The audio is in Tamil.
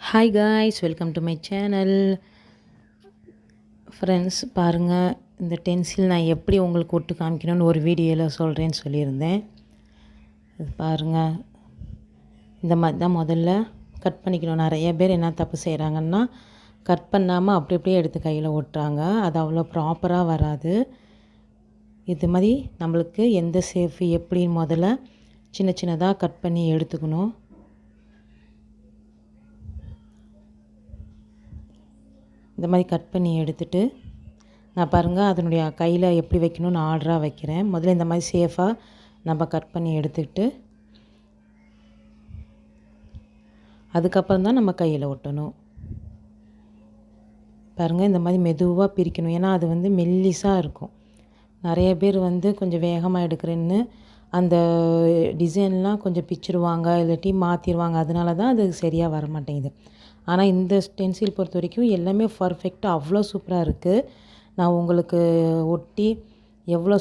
Hi guys, welcome to my channel. Friends, பாருங்கள், இந்த டென்சில் நான் எப்படி உங்களுக்கு ஒட்டு காமிக்கணும்னு ஒரு வீடியோவில் சொல்கிறேன்னு சொல்லியிருந்தேன். இது பாருங்கள், இந்த மாதிரி தான் முதல்ல கட் பண்ணிக்கணும். நிறைய பேர் என்ன தப்பு செய்கிறாங்கன்னா, கட் பண்ணாமல் அப்படி அப்படியே எடுத்து கையில் ஒட்டுறாங்க. அது அவ்வளோ ப்ராப்பராக வராது. இது மாதிரி நம்மளுக்கு எந்த ஷேஃப் எப்படின்னு முதல்ல சின்ன சின்னதாக கட் பண்ணி எடுத்துக்கணும். இந்த மாதிரி கட் பண்ணி எடுத்துகிட்டு நான் பாருங்கள் அதனுடைய கையில் எப்படி வைக்கணும்னு ஆர்டராக வைக்கிறேன். முதல்ல இந்த மாதிரி சேஃபாக நம்ம கட் பண்ணி எடுத்துக்கிட்டு அதுக்கப்புறம் தான் நம்ம கையில் ஒட்டணும். பாருங்கள், இந்த மாதிரி மெதுவாக பிரிக்கணும். ஏன்னா அது வந்து மெல்லிஸாக இருக்கும். நிறைய பேர் வந்து கொஞ்சம் வேகமாக எடுக்கிறேன்னு அந்த டிசைன்லாம் கொஞ்சம் பிச்சிடுவாங்க, இல்லாட்டி மாற்றிடுவாங்க. அதனால தான் அது சரியாக வர மாட்டேங்குது. ஆனால் இந்த ஸ்டென்சில் பொறுத்த வரைக்கும் எல்லாமே பர்ஃபெக்டாக அவ்வளோ சூப்பராக இருக்குது. நான் உங்களுக்கு ஒட்டி எவ்வளோ